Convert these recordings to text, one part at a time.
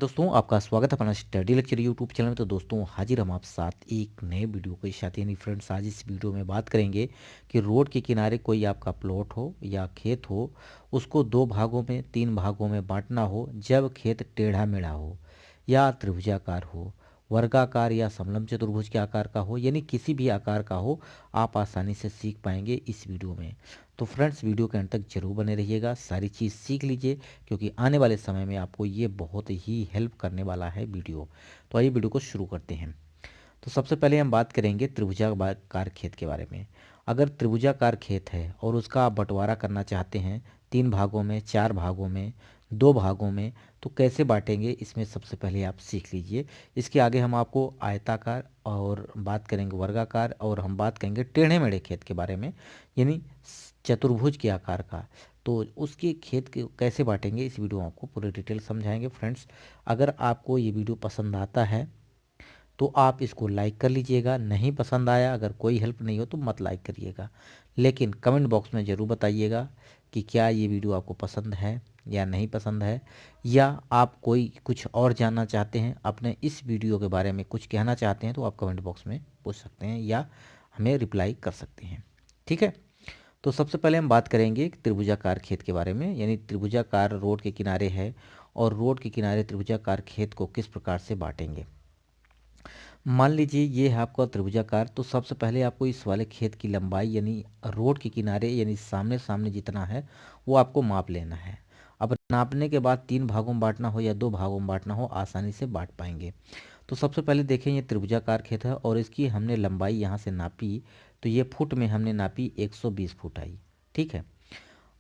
दोस्तों आपका स्वागत है अपना स्टडी लेक्चर यूट्यूब चैनल में। तो दोस्तों हाजिर हम आप साथ एक नए वीडियो के साथ। यानी फ्रेंड्स, आज इस वीडियो में बात करेंगे कि रोड के किनारे कोई आपका प्लॉट हो या खेत हो, उसको दो भागों में तीन भागों में बांटना हो जब खेत टेढ़ा मेढ़ा हो या त्रिभुजाकार हो, वर्गाकार या समलंब चतुर्भुज के आकार का हो, यानी किसी भी आकार का हो, आप आसानी से सीख पाएंगे इस वीडियो में। तो फ्रेंड्स, वीडियो के अंत तक जरूर बने रहिएगा, सारी चीज़ सीख लीजिए, क्योंकि आने वाले समय में आपको ये बहुत ही हेल्प करने वाला है वीडियो। तो आइए वीडियो को शुरू करते हैं। तो सबसे पहले हम बात करेंगे त्रिभुजाकार खेत के बारे में। अगर त्रिभुजाकार खेत है और उसका आप बंटवारा करना चाहते हैं तीन भागों में, चार भागों में, दो भागों में, तो कैसे बांटेंगे इसमें सबसे पहले आप सीख लीजिए। इसके आगे हम आपको आयताकार और बात करेंगे वर्गाकार, और हम बात करेंगे टेढ़े मेढ़े खेत के बारे में, यानी चतुर्भुज के आकार का। तो उसके खेत के कैसे बांटेंगे इस वीडियो में आपको पूरी डिटेल समझाएंगे। फ्रेंड्स, अगर आपको ये वीडियो पसंद आता है तो आप इसको लाइक कर लीजिएगा। नहीं पसंद आया, अगर कोई हेल्प नहीं हो तो मत लाइक करिएगा, लेकिन कमेंट बॉक्स में ज़रूर बताइएगा कि क्या ये वीडियो आपको पसंद है या नहीं पसंद है, या आप कोई कुछ और जानना चाहते हैं, अपने इस वीडियो के बारे में कुछ कहना चाहते हैं, तो आप कमेंट बॉक्स में पूछ सकते हैं या हमें रिप्लाई कर सकते हैं। ठीक है। तो सबसे पहले हम बात करेंगे त्रिभुजाकार खेत के बारे में, यानी त्रिभुजाकार रोड के किनारे है और रोड के किनारे त्रिभुजाकार खेत को किस प्रकार से बांटेंगे। मान लीजिए ये है आपका त्रिभुजाकार। तो सबसे पहले आपको इस वाले खेत की लंबाई, यानी रोड के किनारे यानी सामने सामने जितना है वो आपको माप लेना है। अब नापने के बाद तीन भागों में बांटना हो या दो भागों में बांटना हो, आसानी से बांट पाएंगे। तो सबसे पहले देखें, ये त्रिभुजाकार खेत है और इसकी हमने लंबाई यहाँ से नापी, तो ये फुट में हमने नापी 120 फुट आई। ठीक है।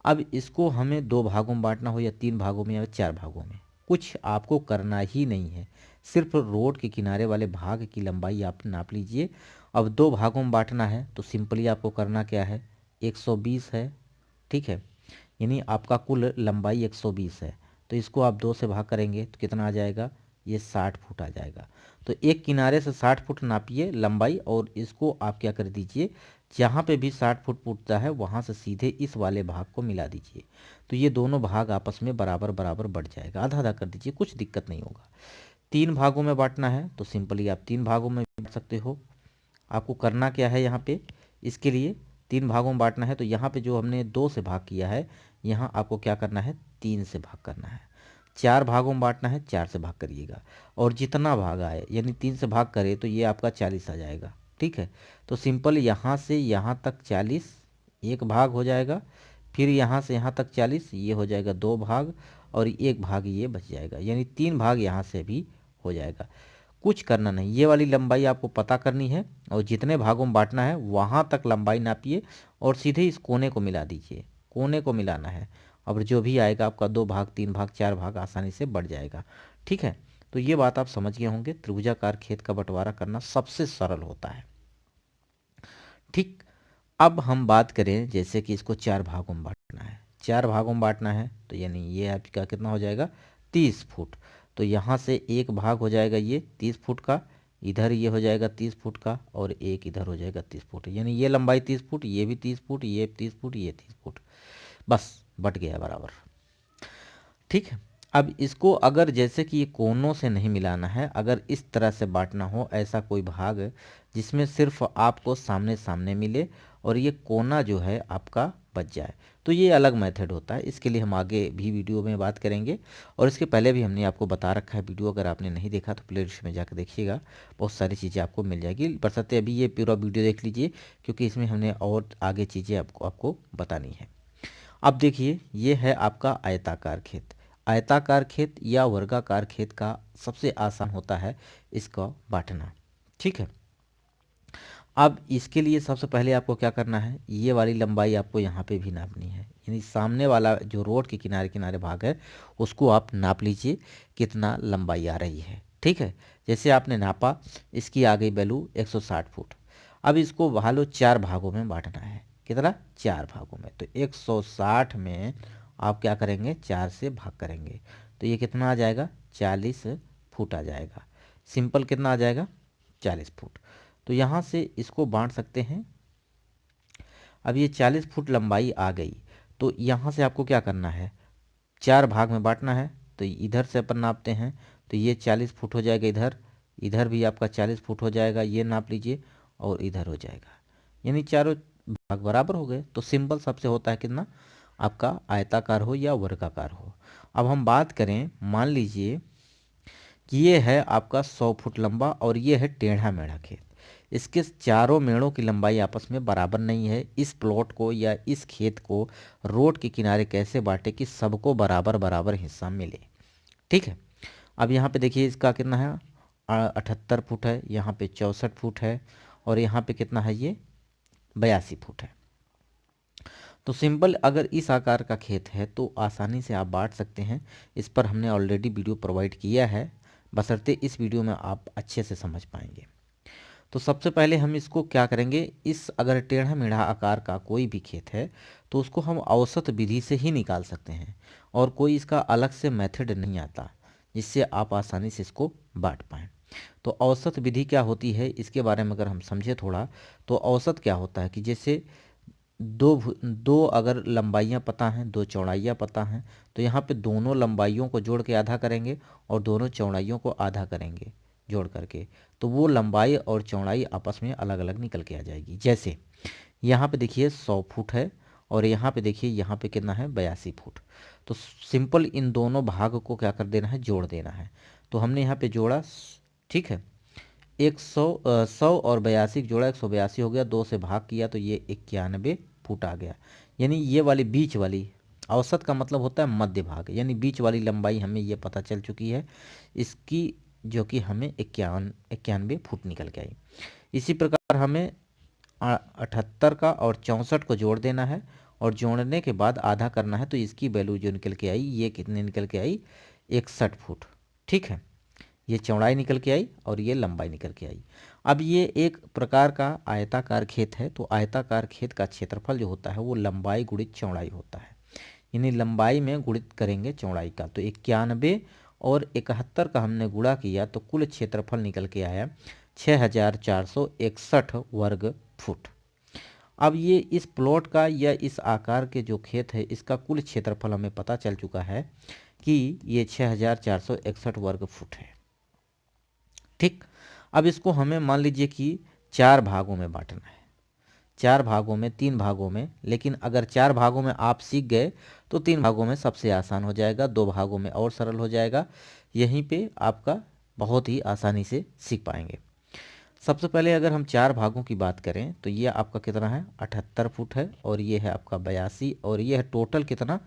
अब इसको हमें दो भागों में बांटना हो या तीन भागों में या चार भागों में, कुछ आपको करना ही नहीं है, सिर्फ रोड के किनारे वाले भाग की लंबाई आप नाप लीजिए। अब दो भागों में बांटना है तो सिंपली आपको करना क्या है, 120 है। ठीक है। यानी आपका कुल लंबाई 120 है, तो इसको आप दो से भाग करेंगे तो कितना आ जाएगा, ये 60 फुट आ जाएगा। तो एक किनारे से 60 फुट नापिए लंबाई, और इसको आप क्या कर दीजिए, जहाँ पे भी 60 फुट पुटता है वहाँ से सीधे इस वाले भाग को मिला दीजिए। तो ये दोनों भाग आपस में बराबर बराबर बढ़ जाएगा, आधा आधा कर दीजिए, कुछ दिक्कत नहीं होगा। तीन भागों में बांटना है तो सिंपली आप तीन भागों में बांट सकते हो। आपको करना क्या है, यहाँ पे इसके लिए तीन भागों में बांटना है तो यहाँ पे जो हमने दो से भाग किया है, यहाँ आपको क्या करना है, तीन से भाग करना है। चार भागों में बांटना है, चार से भाग करिएगा, और जितना भाग आए यानी तीन से भाग करे तो ये आपका 40 आ जाएगा। ठीक है। तो सिंपल यहाँ से यहाँ तक 40 एक भाग हो जाएगा, फिर यहाँ से यहाँ तक 40 ये हो जाएगा दो भाग, और एक भाग ये बच जाएगा, यानी तीन भाग यहाँ से भी हो जाएगा। कुछ करना नहीं, ये वाली लंबाई आपको पता करनी है और जितने भागों में बांटना है वहाँ तक लंबाई नापिए और सीधे इस कोने को मिला दीजिए, कोने को मिलाना है। अब जो भी आएगा आपका दो भाग तीन भाग चार भाग आसानी से बढ़ जाएगा। ठीक है। तो ये बात आप समझ गए होंगे, त्रिभुजाकार खेत का बंटवारा करना सबसे सरल होता है। ठीक। अब हम बात करें जैसे कि इसको चार भागों में बांटना है, चार भागों में बांटना है तो यानी ये आपका कितना हो जाएगा, 30 फुट। तो यहाँ से एक भाग हो जाएगा ये 30 फुट का, इधर ये हो जाएगा 30 फुट का, और एक इधर हो जाएगा 30 फुट, यानी ये लंबाई 30 फुट, ये भी 30 फुट, ये 30 फुट, ये 30 फुट, बस बट गया बराबर। ठीक है। अब इसको अगर जैसे कि ये कोनों से नहीं मिलाना है, अगर इस तरह से बांटना हो, ऐसा कोई भाग जिसमें सिर्फ आपको सामने सामने मिले और ये कोना जो है आपका बच जाए, तो ये अलग मेथड होता है। इसके लिए हम आगे भी वीडियो में बात करेंगे, और इसके पहले भी हमने आपको बता रखा है वीडियो, अगर आपने नहीं देखा तो प्लेलिस्ट में जाकर देखिएगा, बहुत सारी चीज़ें आपको मिल जाएगी। बरसाते अभी ये पूरा वीडियो देख लीजिए, क्योंकि इसमें हमने और आगे चीज़ें आपको बतानी है। अब देखिए, ये है आपका आयताकार खेत। आयताकार खेत या वर्गाकार खेत का सबसे आसान होता है इसका बांटना। ठीक है। अब इसके लिए सबसे पहले आपको क्या करना है, ये वाली लंबाई आपको यहाँ पे भी नापनी है, यानी सामने वाला जो रोड के किनारे किनारे भाग है उसको आप नाप लीजिए कितना लंबाई आ रही है। ठीक है। जैसे आपने नापा, इसकी आ गई वैल्यू 160 फुट। अब इसको भालो चार भागों में बांटना है, कितना, चार भागों में। तो 160 में आप क्या करेंगे, चार से भाग करेंगे, तो ये कितना आ जाएगा, 40 फुट आ जाएगा। सिंपल कितना आ जाएगा, 40 फुट। तो यहाँ से इसको बांट सकते हैं। अब ये 40 फुट लंबाई आ गई, तो यहाँ से आपको क्या करना है, चार भाग में बांटना है, तो इधर से अपन नापते हैं, तो ये 40 फुट हो जाएगा इधर, इधर भी आपका 40 फुट हो जाएगा, ये नाप लीजिए, और इधर हो जाएगा, यानी चारों भाग बराबर हो गए। तो सिंपल सबसे होता है कितना, आपका आयताकार हो या वर्गाकार हो। अब हम बात करें, मान लीजिए कि ये है आपका 100 फुट लंबा और ये है टेढ़ा मेढ़ा खेत। इसके चारों मेड़ों की लंबाई आपस में बराबर नहीं है। इस प्लॉट को या इस खेत को रोड के किनारे कैसे बांटे कि सबको बराबर बराबर हिस्सा मिले। ठीक है, अब यहाँ पे देखिए इसका कितना है, 78 फुट है, यहाँ पे 64 फुट है, और यहाँ पे कितना है, ये 82 फुट है। तो सिंपल अगर इस आकार का खेत है तो आसानी से आप बांट सकते हैं। इस पर हमने ऑलरेडी वीडियो प्रोवाइड किया है, बशर्ते इस वीडियो में आप अच्छे से समझ पाएंगे। तो सबसे पहले हम इसको क्या करेंगे, इस अगर टेढ़ा मेढ़ा आकार का कोई भी खेत है तो उसको हम औसत विधि से ही निकाल सकते हैं, और कोई इसका अलग से मेथड नहीं आता जिससे आप आसानी से इसको बांट पाएँ। तो औसत विधि क्या होती है, इसके बारे में अगर हम समझे थोड़ा, तो औसत क्या होता है कि जैसे दो अगर लंबाइयाँ पता हैं, दो चौड़ाइयाँ पता हैं, तो यहाँ पे दोनों लंबाइयों को जोड़ के आधा करेंगे और दोनों चौड़ाइयों को आधा करेंगे जोड़ करके, तो वो लंबाई और चौड़ाई आपस में अलग अलग निकल के आ जाएगी। जैसे यहाँ पे देखिए 100 फुट है, और यहाँ पे देखिए यहाँ पे कितना है, 82 फुट। तो सिंपल इन दोनों भाग को क्या कर देना है, जोड़ देना है। तो हमने यहाँ पे जोड़ा, ठीक है, 100 और 82 जोड़ा 182 हो गया, 2 से भाग किया तो ये 91 फुट आ गया। यानी ये वाली बीच वाली, औसत का मतलब होता है मध्य भाग, यानी बीच वाली लंबाई हमें ये पता चल चुकी है इसकी, जो कि हमें 91 फुट निकल के आई। इसी प्रकार हमें 78 का और 64 को जोड़ देना है, और जोड़ने के बाद आधा करना है, तो इसकी वैल्यू जो निकल के आई, ये कितने निकल के आई, 61 फुट। ठीक है, ये चौड़ाई निकल के आई और ये लंबाई निकल के आई। अब ये एक प्रकार का आयताकार खेत है, तो आयताकार खेत का क्षेत्रफल जो होता है वो लंबाई गुणित चौड़ाई होता है, यानी लंबाई में गुणित करेंगे चौड़ाई का। तो 91 और 71 का हमने गुणा किया तो कुल क्षेत्रफल निकल के आया 6461 वर्ग फुट। अब ये इस प्लॉट का या इस आकार के जो खेत है इसका कुल क्षेत्रफल हमें पता चल चुका है कि ये 6461 वर्ग फुट है। ठीक, अब इसको हमें मान लीजिए कि 4 भागों में बांटना है, 4 भागों में, 3 भागों में, लेकिन अगर 4 भागों में आप सीख गए तो 3 भागों में सबसे आसान हो जाएगा, 2 भागों में और सरल हो जाएगा। यहीं पे आपका बहुत ही आसानी से सीख पाएंगे। सबसे पहले अगर हम 4 भागों की बात करें तो ये आपका कितना है, 78 फुट है, और ये है आपका 82, और ये है टोटल कितना,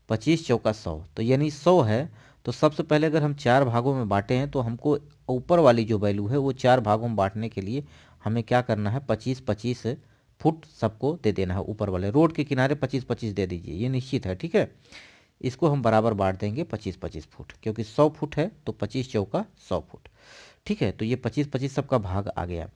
25 चौका 100, तो यानी 100 है। तो सबसे पहले अगर हम 4 भागों में बांटे हैं तो हमको ऊपर वाली जो वैल्यू है वो 4 भागों में बांटने के लिए हमें क्या करना है, 25-25 फुट सबको दे देना है। ऊपर वाले रोड के किनारे 25-25 दे दीजिए, ये निश्चित है। ठीक है, इसको हम बराबर बांट देंगे 25-25 फुट, क्योंकि 100 फुट है तो 25 चौका 100 फुट। ठीक है, तो ये 25-25 सबका भाग आ गया।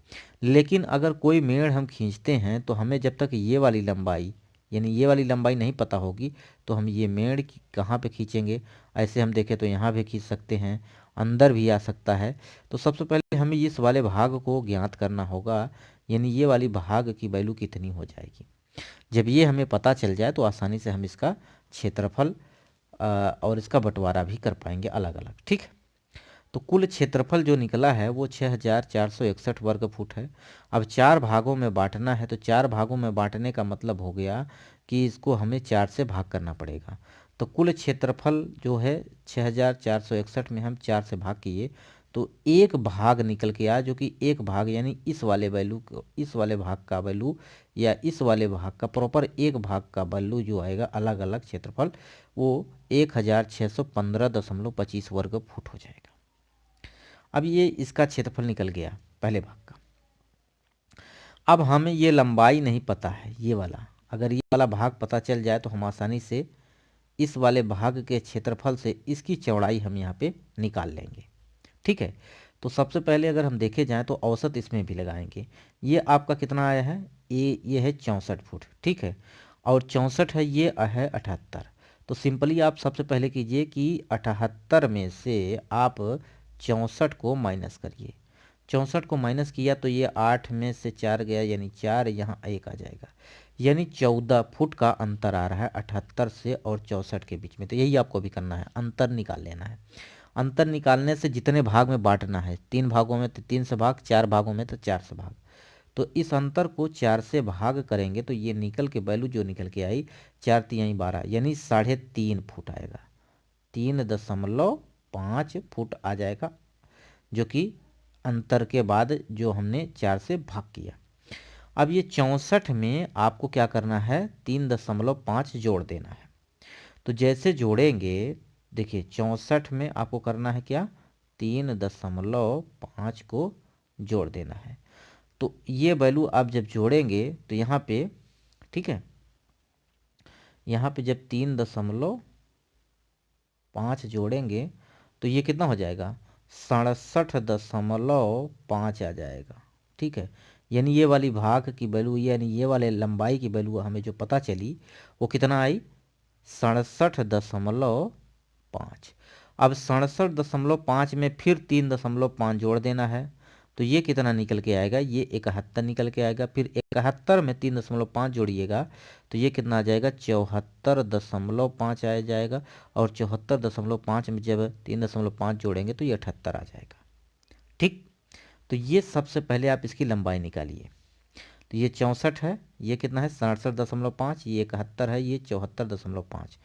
लेकिन अगर कोई मेड़ हम खींचते हैं तो हमें जब तक ये वाली लंबाई, यानी ये वाली लंबाई नहीं पता होगी तो हम ये मेड़ कहाँ पे खींचेंगे। ऐसे हम देखें तो यहाँ भी खींच सकते हैं, अंदर भी आ सकता है। तो सबसे पहले हमें इस वाले भाग को ज्ञात करना होगा, यानी ये वाली भाग की वैल्यू कितनी हो जाएगी। जब ये हमें पता चल जाए तो आसानी से हम इसका क्षेत्रफल और इसका बंटवारा भी कर पाएंगे अलग अलग। ठीक है, तो कुल क्षेत्रफल जो निकला है वो 6461 वर्ग फुट है। अब 4 भागों में बांटना है, तो 4 भागों में बांटने का मतलब हो गया कि इसको हमें 4 से भाग करना पड़ेगा। तो कुल क्षेत्रफल जो है 6461 में हम 4 से भाग किए तो एक भाग निकल के आया, जो कि एक भाग यानी इस वाले वैल्यू, इस वाले भाग का वैल्यू या इस वाले भाग का प्रॉपर एक भाग का वैल्यू जो आएगा अलग अलग क्षेत्रफल, वो 1615.25 वर्ग फुट हो जाएगा। अब ये इसका क्षेत्रफल निकल गया पहले भाग का। अब हमें ये लंबाई नहीं पता है, ये वाला, अगर ये वाला भाग पता चल जाए तो हम आसानी से इस वाले भाग के क्षेत्रफल से इसकी चौड़ाई हम यहाँ पे निकाल लेंगे। ठीक है, तो सबसे पहले अगर हम देखे जाएं तो औसत इसमें भी लगाएंगे। ये आपका कितना आया है, ये है 64 फुट। ठीक है, और 64 है, ये है 78। तो सिंपली आप सबसे पहले कीजिए कि 78 में से आप 64 को माइनस करिए। 64 को माइनस किया तो ये 8 में से 4 गया, यानी 4, यहाँ 1 आ जाएगा, यानी 14 फुट का अंतर आ रहा है 78 से और 64 के बीच में। तो यही आपको भी करना है, अंतर निकाल लेना है। अंतर निकालने से जितने भाग में बांटना है, 3 भागों में तो 3 से भाग, 4 भागों में तो 4 से भाग। तो इस अंतर को 4 से भाग करेंगे तो ये निकल के वैल्यू जो निकल के आई 4 तिहाई 12, यानी 3.5 फुट आएगा। 3.5 फुट आ जाएगा, जो कि अंतर के बाद जो हमने 4 से भाग किया। अब ये 64 में आपको क्या करना है, 3.5 जोड़ देना है। तो जैसे जोड़ेंगे, देखिए 64 में आपको करना है क्या, 3.5 को जोड़ देना है। तो ये वैल्यू आप जब जोड़ेंगे तो यहाँ पे, ठीक है, यहाँ पे जब 3.5 जोड़ेंगे तो ये कितना हो जाएगा, 67.5 आ जाएगा। ठीक है, यानी ये वाली भाग की वैल्यू, यानी ये वाले लंबाई की वैल्यू हमें जो पता चली वो कितना आई, 67.5। अब 67.5 में फिर 3.5 जोड़ देना है, तो ये कितना निकल के आएगा, ये 71 निकल के आएगा। फिर 71 में 3.5 जोड़िएगा तो ये कितना आ जाएगा, 74.5 आ जाएगा। और 74.5 में जब 3.5 जोड़ेंगे तो ये 78 आ जाएगा। ठीक, तो ये सबसे पहले आप इसकी लंबाई निकालिए। तो ये 64 है, ये कितना है 67.5, ये 71 है, ये 74.5।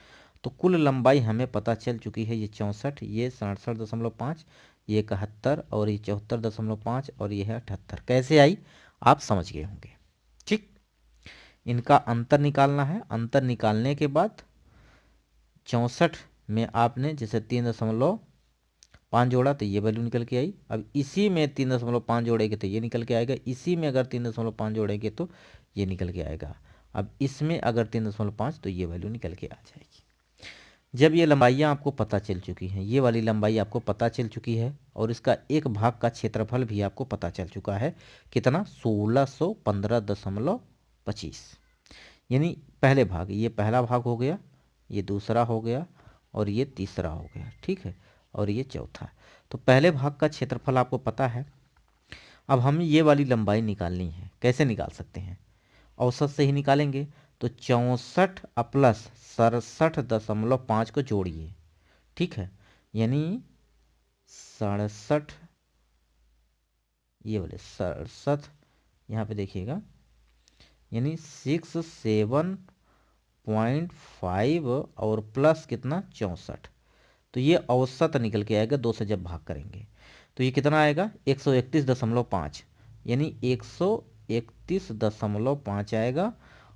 तो कुल लंबाई हमें पता चल चुकी है, ये 64, ये 67.5, ये 71 और ये 74.5 और ये है 78। कैसे आई आप समझ गए होंगे। ठीक, इनका अंतर निकालना है। अंतर निकालने के बाद 64 में आपने जैसे 3.5 जोड़ा तो ये वैल्यू निकल के आई। अब इसी में 3.5 जोड़ेंगे तो ये निकल के आएगा। इसी में अगर 3.5 जोड़ेंगे तो ये निकल के आएगा। अब इसमें अगर 3.5 तो ये वैल्यू निकल के आ जाएगी। जब ये लंबाइयाँ आपको पता चल चुकी हैं, ये वाली लंबाई आपको पता चल चुकी है और इसका एक भाग का क्षेत्रफल भी आपको पता चल चुका है, कितना, 1615.25। यानी पहले भाग, ये पहला भाग हो गया, ये दूसरा हो गया और ये तीसरा हो गया। ठीक है, और ये चौथा। तो पहले भाग का क्षेत्रफल आपको पता है। अब हमें ये वाली लंबाई निकालनी है। कैसे निकाल सकते हैं, औसत से ही निकालेंगे। तो 64 प्लस 67.5 को जोड़िए। ठीक है, यानी 67, ये वाले 67 यहाँ पे देखिएगा, यानी 67.5 और प्लस कितना 64। तो ये औसत निकल के आएगा, 2 से जब भाग करेंगे तो ये कितना आएगा, 131.5, यानी 131.5 आएगा।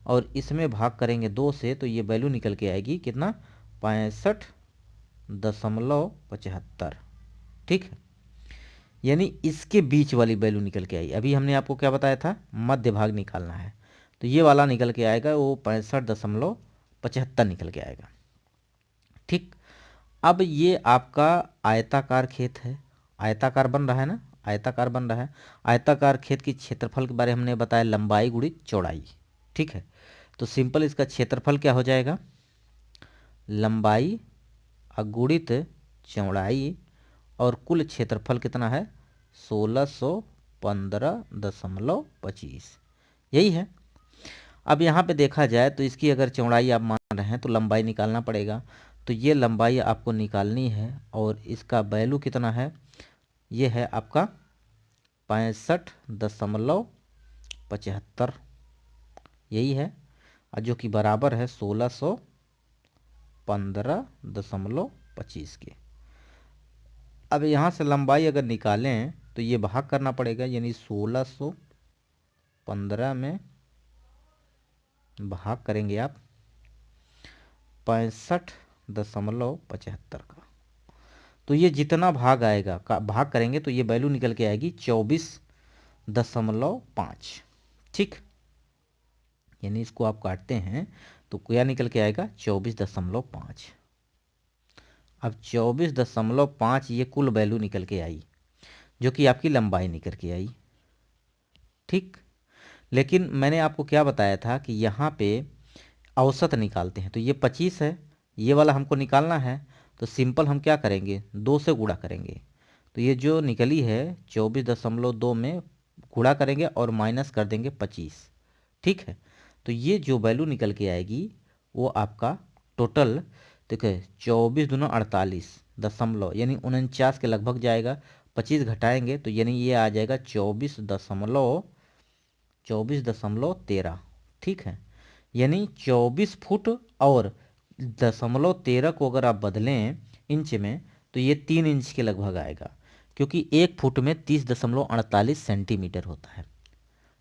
और इसमें भाग करेंगे 2 से तो ये वैल्यू निकल के आएगी कितना, 65.75। ठीक है, यानी इसके बीच वाली वैल्यू निकल के आई। अभी हमने आपको क्या बताया था, मध्य भाग निकालना है। तो ये वाला निकल के आएगा, वो 65.75 निकल के आएगा। ठीक, अब ये आपका आयताकार खेत है, आयताकार बन रहा है ना, आयताकार बन रहा है। आयताकार खेत की क्षेत्रफल के बारे में हमने बताया, लंबाई गुणित चौड़ाई। ठीक है, तो सिंपल इसका क्षेत्रफल क्या हो जाएगा, लंबाई गुणित चौड़ाई, और कुल क्षेत्रफल कितना है, 1615.25, यही है। अब यहाँ पे देखा जाए तो इसकी अगर चौड़ाई आप मान रहे हैं तो लंबाई निकालना पड़ेगा। तो ये लंबाई आपको निकालनी है और इसका वैल्यू कितना है, ये है आपका 65.75, यही है, और जो कि बराबर है 1615.25 के। अब यहाँ से लंबाई अगर निकालें तो ये भाग करना पड़ेगा, यानी 1615 में भाग करेंगे आप 65.75 का। तो ये जितना भाग आएगा का भाग करेंगे तो ये वैल्यू निकल के आएगी 24.5। ठीक, यानी इसको आप काटते हैं तो क्या निकल के आएगा, 24.5। अब 24.5 ये कुल वैल्यू निकल के आई, जो कि आपकी लंबाई निकल के आई। ठीक, लेकिन मैंने आपको क्या बताया था कि यहाँ पे औसत निकालते हैं। तो ये 25 है, ये वाला हमको निकालना है। तो सिंपल हम क्या करेंगे, 2 से गुणा करेंगे। तो ये जो निकली है 24.2 में गुणा करेंगे और माइनस कर देंगे 25। ठीक है, तो ये जो वैल्यू निकल के आएगी वो आपका टोटल देखिए 24×2 = 48 यानी 49 के लगभग जाएगा। 25 घटाएंगे तो यानी ये आ जाएगा 24.13। ठीक है, यानी 24 फुट और 0.13 को अगर आप बदलें इंच में तो ये 3 इंच के लगभग आएगा, क्योंकि 1 फुट में 30.48 सेंटीमीटर होता है।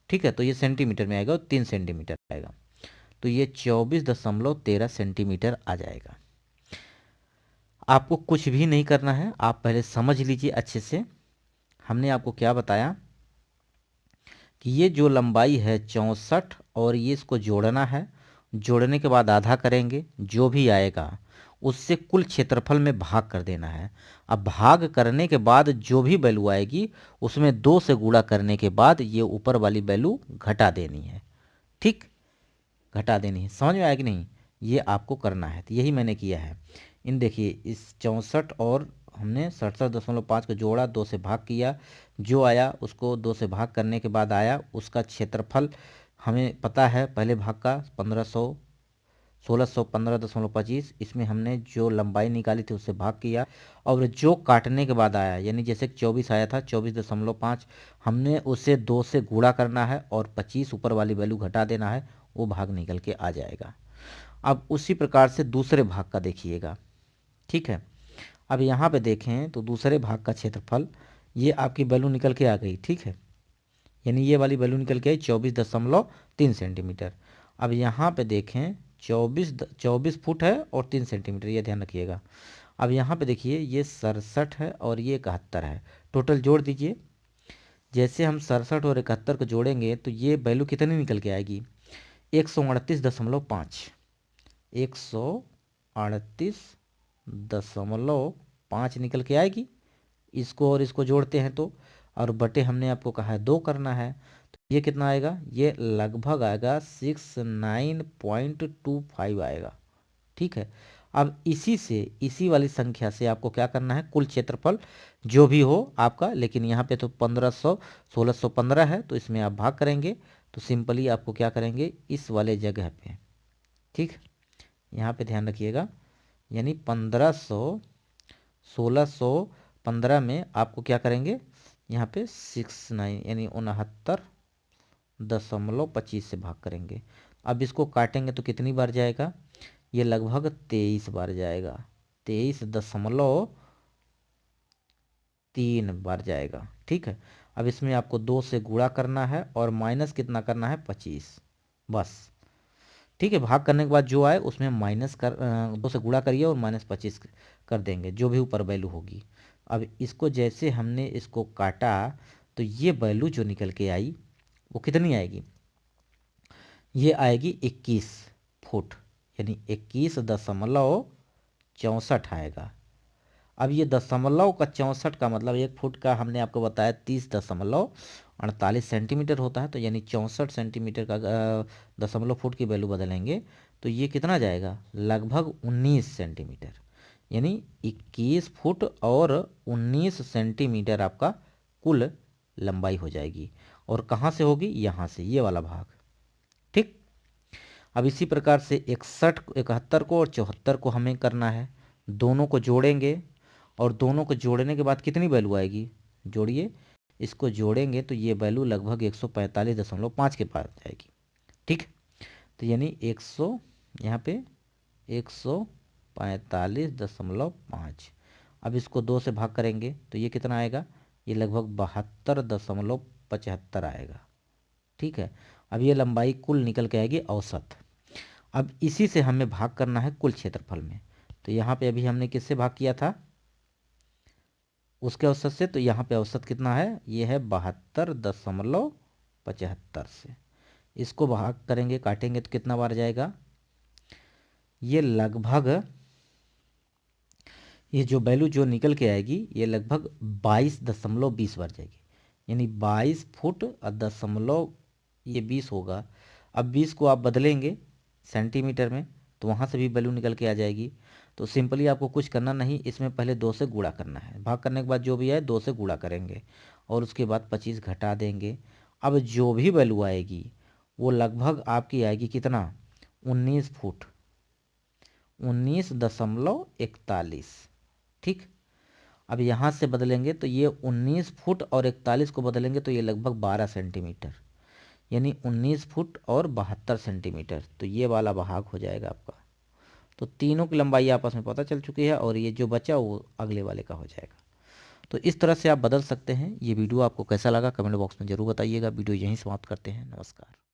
ठीक है, तो ये सेंटीमीटर में आएगा और 3 सेंटीमीटर आएगा, तो ये 24.13 सेंटीमीटर आ जाएगा। आपको कुछ भी नहीं करना है, आप पहले समझ लीजिए अच्छे से। हमने आपको क्या बताया कि ये जो लंबाई है 64 और ये इसको जोड़ना है, जोड़ने के बाद आधा करेंगे, जो भी आएगा उससे कुल क्षेत्रफल में भाग कर देना है। अब भाग करने के बाद जो भी वैल्यू आएगी उसमें 2 से गुणा करने के बाद ये ऊपर वाली वैल्यू घटा देनी है। ठीक, घटा देनी है। समझ में आया कि नहीं? ये आपको करना है, तो यही मैंने किया है। इन देखिए इस 64 और हमने 67.5 को जोड़ा, 2 से भाग किया, जो आया उसको 2 से भाग करने के बाद आया उसका क्षेत्रफल हमें पता है पहले भाग का 1615.25। इसमें हमने जो लंबाई निकाली थी उससे भाग किया, और जो काटने के बाद आया यानी जैसे 24 आया था 24.5, हमने उसे 2 से गुणा करना है और 25 ऊपर वाली वैल्यू घटा देना है, वो भाग निकल के आ जाएगा। अब उसी प्रकार से दूसरे भाग का देखिएगा। ठीक है, अब यहाँ पे देखें तो दूसरे भाग का क्षेत्रफल ये आपकी वैल्यू निकल के आ गई। ठीक है, यानी ये वाली वैल्यू निकल के आई 24.3 सेंटीमीटर। अब यहाँ पे देखें 24 फुट है और 3 सेंटीमीटर, ये ध्यान रखिएगा। अब यहाँ पे देखिए ये 67 है और ये 71 है, टोटल जोड़ दीजिए। जैसे हम 67 और 71 को जोड़ेंगे तो ये वैल्यू कितनी निकल के आएगी? 138.5। 138.5 निकल के आएगी। इसको और इसको जोड़ते हैं तो, और बटे हमने आपको कहा है 2 करना है, तो ये कितना आएगा? ये लगभग आएगा 69.25 आएगा। ठीक है, अब इसी से, इसी वाली संख्या से आपको क्या करना है? कुल क्षेत्रफल जो भी हो आपका, लेकिन यहाँ पे तो 1615 है तो इसमें आप भाग करेंगे, तो सिंपली आपको क्या करेंगे इस वाले जगह पे। ठीक, यहाँ पे ध्यान रखिएगा, यानी 1615 में आपको क्या करेंगे यहाँ पे 69 यानी 69.25 से भाग करेंगे। अब इसको काटेंगे तो कितनी बार जाएगा? ये लगभग 23 बार जाएगा, 23.3 बार जाएगा। ठीक है, अब इसमें आपको 2 से गुणा करना है और माइनस कितना करना है? 25, बस। ठीक है, भाग करने के बाद जो आए उसमें माइनस कर 2 से गुणा करिए और -25 कर देंगे, जो भी ऊपर वैल्यू होगी। अब इसको जैसे हमने इसको काटा तो ये वैल्यू जो निकल के आई वो कितनी आएगी? ये आएगी 21 फुट, यानी 21.64 आएगा। अब ये दशमलव का 64 का मतलब 1 फुट का हमने आपको बताया 30.48 सेंटीमीटर होता है, तो यानी 64 सेंटीमीटर का दशमलव फुट की वैल्यू बदलेंगे तो ये कितना जाएगा? लगभग 19 सेंटीमीटर, यानी 21 फुट और 19 सेंटीमीटर आपका कुल लंबाई हो जाएगी। और कहाँ से होगी? यहाँ से, ये वाला भाग। ठीक, अब इसी प्रकार से 61, 71 को और 74 को हमें करना है, दोनों को जोड़ेंगे और दोनों को जोड़ने के बाद कितनी वैल्यू आएगी? जोड़िए, इसको जोड़ेंगे तो ये वैल्यू लगभग 145.5 के पास जाएगी। ठीक, तो यानी 100, यहाँ पे 145.5। अब इसको 2 से भाग करेंगे तो ये कितना आएगा? ये लगभग 72.75 आएगा। ठीक है, अब ये लंबाई कुल निकल के आएगी औसत। अब इसी से हमें भाग करना है कुल क्षेत्रफल में, तो यहाँ पे अभी हमने किससे भाग किया था? उसके औसत से, तो यहाँ पे औसत कितना है? ये है 72.75 से। इसको भाग करेंगे, काटेंगे तो कितना बार जाएगा? ये लगभग, ये जो वैल्यू जो निकल के आएगी ये लगभग 22.20 बार जाएगी, यानी 22 फुट और दशमलव ये 20 होगा। अब 20 को आप बदलेंगे सेंटीमीटर में तो वहाँ से भी वैल्यू निकल के आ जाएगी। तो सिंपली आपको कुछ करना नहीं, इसमें पहले 2 से गुणा करना है, भाग करने के बाद जो भी आए 2 से गुणा करेंगे और उसके बाद 25 घटा देंगे। अब जो भी वैल्यू आएगी वो लगभग आपकी आएगी कितना? 19 फुट, 19.41। ठीक, अब यहाँ से बदलेंगे तो ये 19 फुट और 41 को बदलेंगे तो ये लगभग 12 सेंटीमीटर, यानी 19 फुट और 72 सेंटीमीटर। तो ये वाला भाग हो जाएगा आपका। तो तीनों की लंबाई आपस में पता चल चुकी है और ये जो बचा वो अगले वाले का हो जाएगा। तो इस तरह से आप बदल सकते हैं। ये वीडियो आपको कैसा लगा कमेंट बॉक्स में ज़रूर बताइएगा। वीडियो यहीं समाप्त करते हैं। नमस्कार।